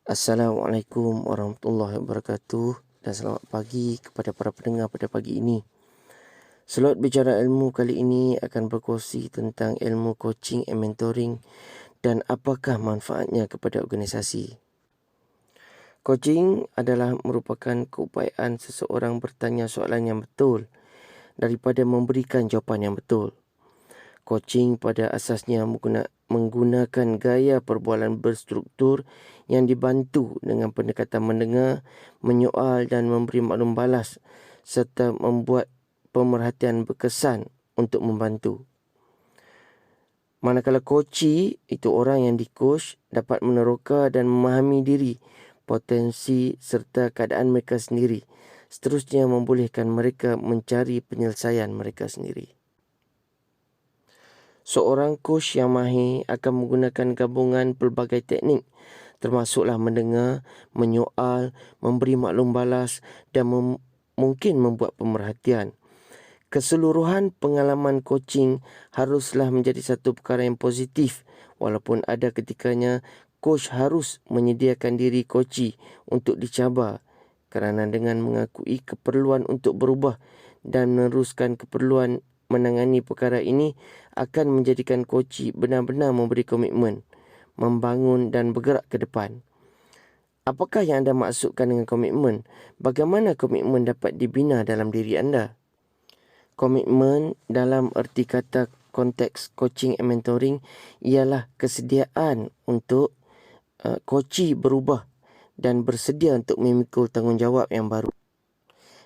Assalamualaikum warahmatullahi wabarakatuh dan selamat pagi kepada para pendengar pada pagi ini. Slot Bicara Ilmu kali ini akan berkongsi tentang ilmu coaching and mentoring dan apakah manfaatnya kepada organisasi. Coaching adalah merupakan keupayaan seseorang bertanya soalan yang betul daripada memberikan jawapan yang betul. Coaching pada asasnya menggunakan gaya perbualan berstruktur yang dibantu dengan pendekatan mendengar, menyoal dan memberi maklum balas serta membuat pemerhatian berkesan untuk membantu. Manakala coachee itu orang yang di-coach dapat meneroka dan memahami diri, potensi serta keadaan mereka sendiri, seterusnya membolehkan mereka mencari penyelesaian mereka sendiri. Seorang coach yang mahir akan menggunakan gabungan pelbagai teknik termasuklah mendengar, menyoal, memberi maklum balas dan mungkin membuat pemerhatian. Keseluruhan pengalaman coaching haruslah menjadi satu perkara yang positif walaupun ada ketikanya coach harus menyediakan diri coachee untuk dicabar kerana dengan mengakui keperluan untuk berubah dan meneruskan keperluan menangani perkara ini akan menjadikan coachee benar-benar memberi komitmen, membangun dan bergerak ke depan. Apakah yang anda maksudkan dengan komitmen? Bagaimana komitmen dapat dibina dalam diri anda? Komitmen dalam erti kata konteks coaching and mentoring ialah kesediaan untuk coachee berubah dan bersedia untuk memikul tanggungjawab yang baru.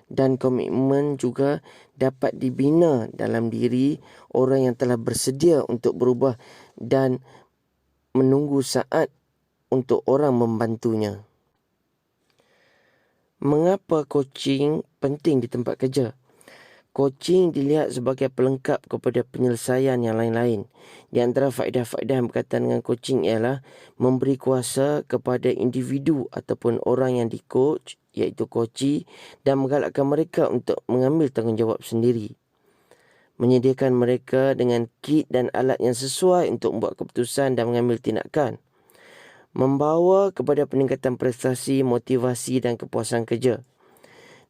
Dan komitmen juga dapat dibina dalam diri orang yang telah bersedia untuk berubah dan menunggu saat untuk orang membantunya. Mengapa coaching penting di tempat kerja? Coaching dilihat sebagai pelengkap kepada penyelesaian yang lain-lain. Di antara faedah-faedah yang berkaitan dengan coaching ialah memberi kuasa kepada individu ataupun orang yang di-coach, iaitu coachee, dan menggalakkan mereka untuk mengambil tanggungjawab sendiri. Menyediakan mereka dengan kit dan alat yang sesuai untuk membuat keputusan dan mengambil tindakan. Membawa kepada peningkatan prestasi, motivasi dan kepuasan kerja.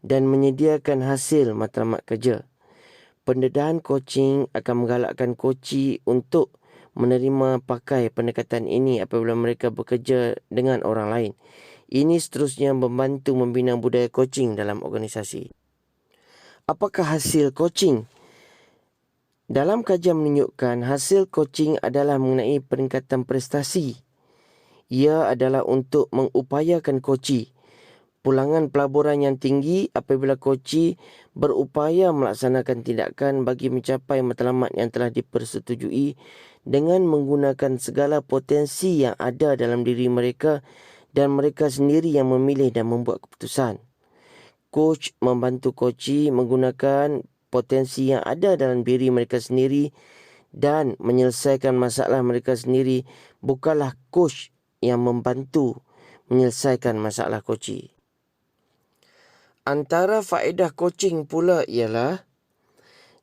Dan menyediakan hasil matlamat kerja. Pendedahan coaching akan menggalakkan coachee untuk menerima pakai pendekatan ini apabila mereka bekerja dengan orang lain. Ini seterusnya membantu membina budaya coaching dalam organisasi. Apakah hasil coaching? Dalam kajian menunjukkan hasil coaching adalah mengenai peningkatan prestasi. Ia adalah untuk mengupayakan coachee. Pulangan pelaburan yang tinggi apabila coachee berupaya melaksanakan tindakan bagi mencapai matlamat yang telah dipersetujui dengan menggunakan segala potensi yang ada dalam diri mereka dan mereka sendiri yang memilih dan membuat keputusan. Coach membantu coachee menggunakan potensi yang ada dalam diri mereka sendiri dan menyelesaikan masalah mereka sendiri, bukanlah coach yang membantu menyelesaikan masalah coachee. Antara faedah coaching pula ialah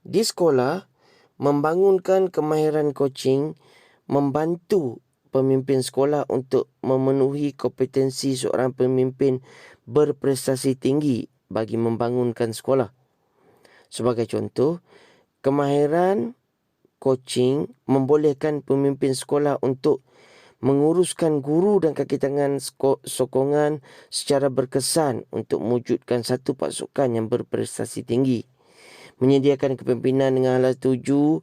di sekolah membangunkan kemahiran coaching membantu pemimpin sekolah untuk memenuhi kompetensi seorang pemimpin berprestasi tinggi bagi membangunkan sekolah. Sebagai contoh, kemahiran coaching membolehkan pemimpin sekolah untuk menguruskan guru dan kaki tangan sokongan secara berkesan untuk mewujudkan satu pasukan yang berprestasi tinggi. Menyediakan kepimpinan dengan alas tuju,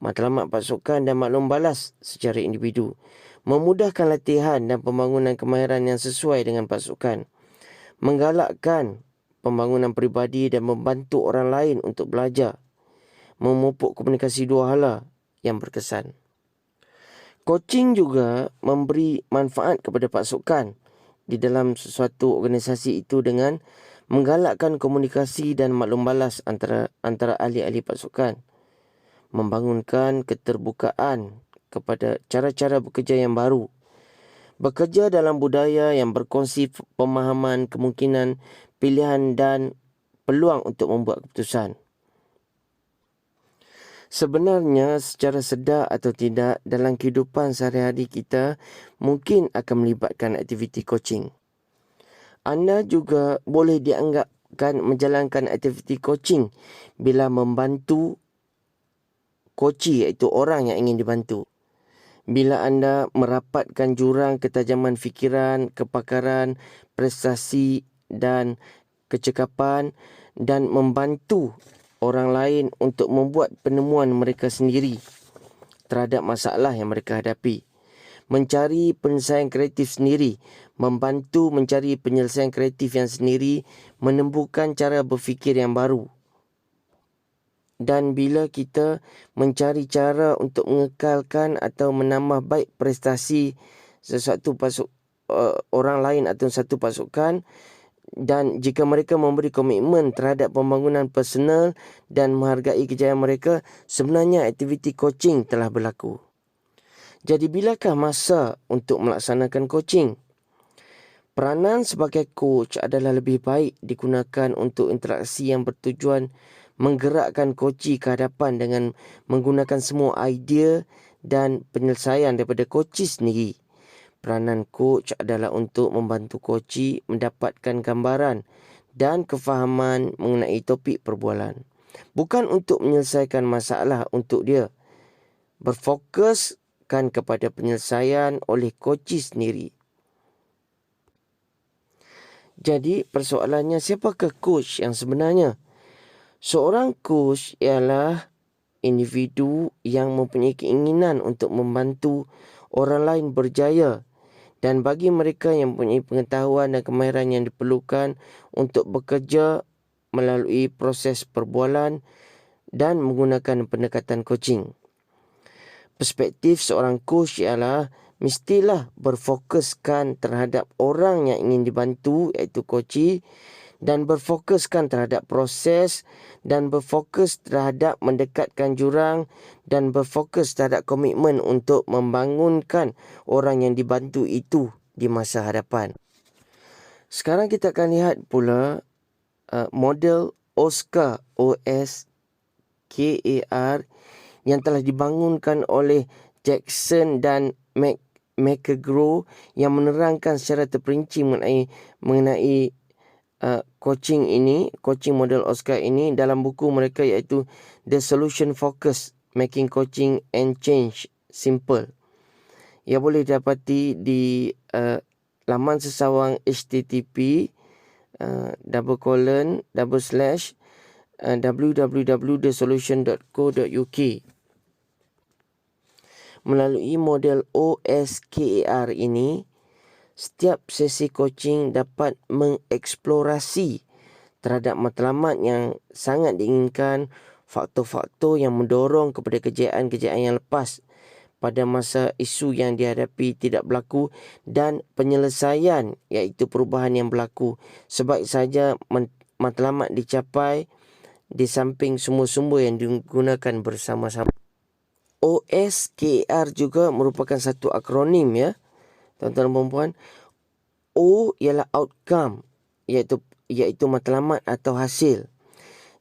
matlamat pasukan dan maklum balas secara individu. Memudahkan latihan dan pembangunan kemahiran yang sesuai dengan pasukan. Menggalakkan pembangunan peribadi dan membantu orang lain untuk belajar. Memupuk komunikasi dua hala yang berkesan. Coaching juga memberi manfaat kepada pasukan di dalam sesuatu organisasi itu dengan menggalakkan komunikasi dan maklum balas antara ahli-ahli pasukan. Membangunkan keterbukaan kepada cara-cara bekerja yang baru. Bekerja dalam budaya yang berkongsi pemahaman, kemungkinan, pilihan dan peluang untuk membuat keputusan. Sebenarnya secara sedar atau tidak dalam kehidupan sehari-hari kita mungkin akan melibatkan aktiviti coaching. Anda juga boleh dianggapkan menjalankan aktiviti coaching bila membantu coachee, iaitu orang yang ingin dibantu. Bila anda merapatkan jurang ketajaman fikiran, kepakaran, prestasi dan kecekapan dan membantu orang lain untuk membuat penemuan mereka sendiri terhadap masalah yang mereka hadapi. Mencari penyelesaian kreatif sendiri, membantu mencari penyelesaian kreatif yang sendiri, menemukan cara berfikir yang baru. Dan bila kita mencari cara untuk mengekalkan atau menambah baik prestasi orang lain atau satu pasukan, dan jika mereka memberi komitmen terhadap pembangunan personal dan menghargai kejayaan mereka, sebenarnya aktiviti coaching telah berlaku. Jadi bilakah masa untuk melaksanakan coaching? Peranan sebagai coach adalah lebih baik digunakan untuk interaksi yang bertujuan menggerakkan coachee ke hadapan dengan menggunakan semua idea dan penyelesaian daripada coachee sendiri. Peranan coach adalah untuk membantu coachee mendapatkan gambaran dan kefahaman mengenai topik perbualan. Bukan untuk menyelesaikan masalah untuk dia. Berfokuskan kepada penyelesaian oleh coachee sendiri. Jadi persoalannya, siapakah coach yang sebenarnya? Seorang coach ialah individu yang mempunyai keinginan untuk membantu orang lain berjaya, dan bagi mereka yang mempunyai pengetahuan dan kemahiran yang diperlukan untuk bekerja melalui proses perbualan dan menggunakan pendekatan coaching. Perspektif seorang coach ialah mestilah berfokuskan terhadap orang yang ingin dibantu, iaitu coachee, dan berfokuskan terhadap proses dan berfokus terhadap mendekatkan jurang dan berfokus terhadap komitmen untuk membangunkan orang yang dibantu itu di masa hadapan. Sekarang kita akan lihat pula model OSCAR, OSCAR, yang telah dibangunkan oleh Jackson dan McGraw, yang menerangkan secara terperinci mengenai coaching model OSCAR ini dalam buku mereka, iaitu The Solution Focus, Making Coaching and Change Simple. Ia boleh didapati di laman sesawang http://www.thesolution.co.uk. Melalui model OSCAR ini, setiap sesi coaching dapat mengeksplorasi terhadap matlamat yang sangat diinginkan, faktor-faktor yang mendorong kepada kejayaan-kejayaan yang lepas pada masa isu yang dihadapi tidak berlaku, dan penyelesaian, iaitu perubahan yang berlaku. Sebaik saja matlamat dicapai di samping sumber-sumber yang digunakan bersama-sama. OSCAR juga merupakan satu akronim, ya tuan-tuan dan puan-puan. O ialah outcome, iaitu matlamat atau hasil.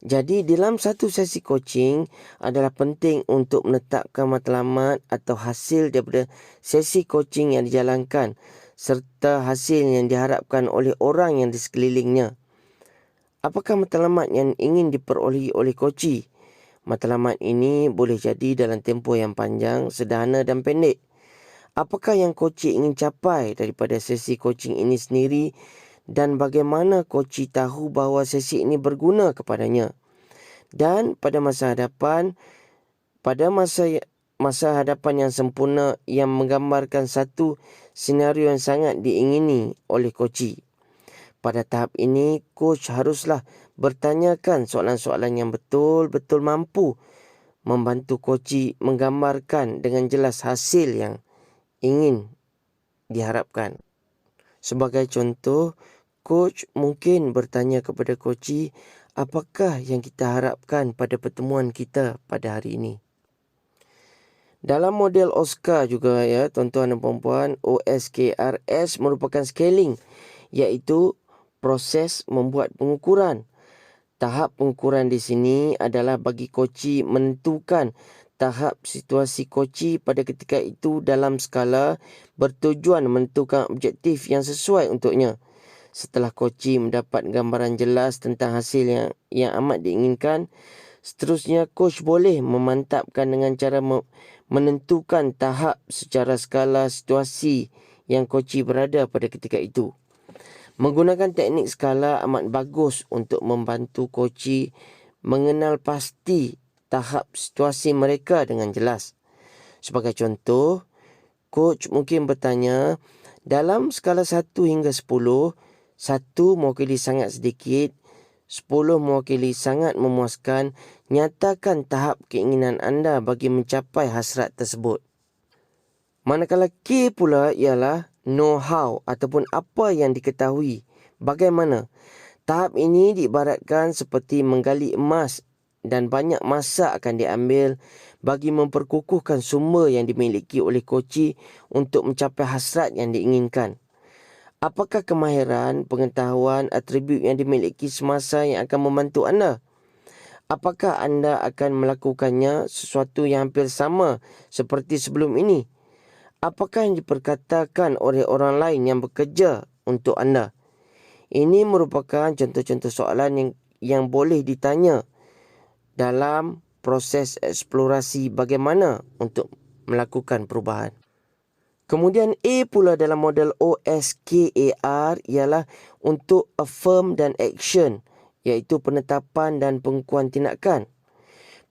Jadi dalam satu sesi coaching adalah penting untuk menetapkan matlamat atau hasil daripada sesi coaching yang dijalankan serta hasil yang diharapkan oleh orang yang di sekelilingnya. Apakah matlamat yang ingin diperolehi oleh coachee? Matlamat ini boleh jadi dalam tempoh yang panjang, sederhana dan pendek. Apakah yang coachee ingin capai daripada sesi coaching ini sendiri, dan bagaimana coachee tahu bahawa sesi ini berguna kepadanya? Dan pada masa hadapan, masa hadapan yang sempurna yang menggambarkan satu senario yang sangat diingini oleh coachee. Pada tahap ini, coach haruslah bertanyakan soalan-soalan yang betul-betul mampu membantu coachee menggambarkan dengan jelas hasil yang ingin diharapkan. Sebagai contoh, coach mungkin bertanya kepada coachee, apakah yang kita harapkan pada pertemuan kita pada hari ini? Dalam model OSCAR juga, ya tuan-tuan dan puan-puan, OSCARS merupakan scaling, iaitu proses membuat pengukuran. Tahap pengukuran di sini adalah bagi koci menentukan tahap situasi koci pada ketika itu dalam skala bertujuan menentukan objektif yang sesuai untuknya. Setelah koci mendapat gambaran jelas tentang hasil yang amat diinginkan, seterusnya coach boleh memantapkan dengan cara menentukan tahap secara skala situasi yang koci berada pada ketika itu. Menggunakan teknik skala amat bagus untuk membantu koci mengenal pasti tahap situasi mereka dengan jelas. Sebagai contoh, coach mungkin bertanya, dalam skala 1 hingga 10, 1 mewakili sangat sedikit, 10 mewakili sangat memuaskan, nyatakan tahap keinginan anda bagi mencapai hasrat tersebut. Manakala K pula ialah know-how ataupun apa yang diketahui. Bagaimana? Tahap ini diibaratkan seperti menggali emas dan banyak masa akan diambil bagi memperkukuhkan sumber yang dimiliki oleh koci untuk mencapai hasrat yang diinginkan. Apakah kemahiran, pengetahuan, atribut yang dimiliki semasa yang akan membantu anda? Apakah anda akan melakukannya sesuatu yang hampir sama seperti sebelum ini? Apakah yang diperkatakan oleh orang lain yang bekerja untuk anda? Ini merupakan contoh-contoh soalan yang boleh ditanya dalam proses eksplorasi bagaimana untuk melakukan perubahan. Kemudian A pula dalam model OSKAR ialah untuk affirm dan action, iaitu penetapan dan pengukuhan tindakan.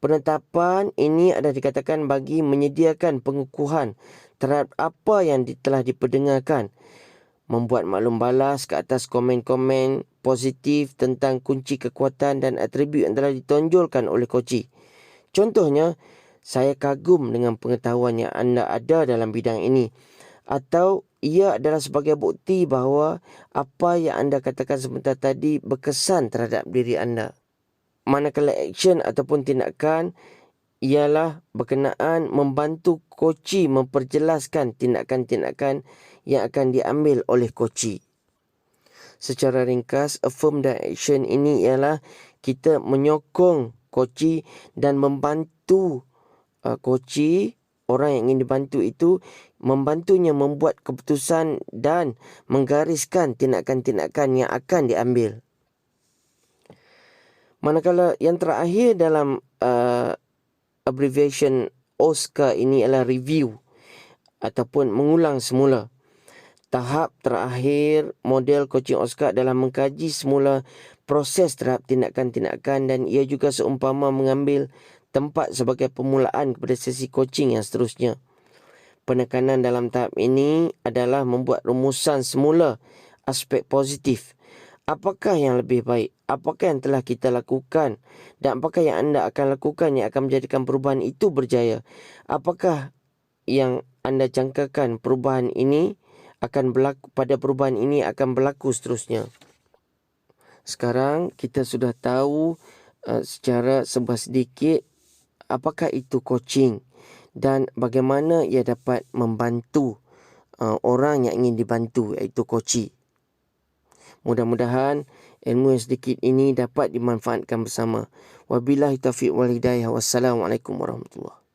Penetapan ini adalah dikatakan bagi menyediakan pengukuhan terhadap apa yang telah diperdengarkan. Membuat maklum balas ke atas komen-komen positif tentang kunci kekuatan dan atribut yang telah ditonjolkan oleh koci. Contohnya, saya kagum dengan pengetahuan yang anda ada dalam bidang ini. Atau ia adalah sebagai bukti bahawa apa yang anda katakan sebentar tadi berkesan terhadap diri anda. Manakala action ataupun tindakan ialah berkenaan membantu koci memperjelaskan tindakan-tindakan yang akan diambil oleh koci. Secara ringkas, affirm dan action ini ialah kita menyokong koci dan membantu koci, orang yang ingin dibantu itu, membantunya membuat keputusan dan menggariskan tindakan-tindakan yang akan diambil. Manakala yang terakhir dalam abbreviation OSCAR ini adalah review ataupun mengulang semula. Tahap terakhir model coaching OSCAR adalah mengkaji semula proses terhadap tindakan-tindakan dan ia juga seumpama mengambil tempat sebagai permulaan kepada sesi coaching yang seterusnya. Penekanan dalam tahap ini adalah membuat rumusan semula aspek positif. Apakah yang lebih baik? Apakah yang telah kita lakukan? Dan apakah yang anda akan lakukan yang akan menjadikan perubahan itu berjaya? Apakah yang anda jangkakan perubahan ini akan berlaku, pada perubahan ini akan berlaku seterusnya? Sekarang kita sudah tahu secara sebab sedikit apakah itu coaching dan bagaimana ia dapat membantu orang yang ingin dibantu, iaitu koci. Mudah-mudahan ilmu yang sedikit ini dapat dimanfaatkan bersama. Wabillahi taufiq wal hidayah. Wassalamualaikum warahmatullahi.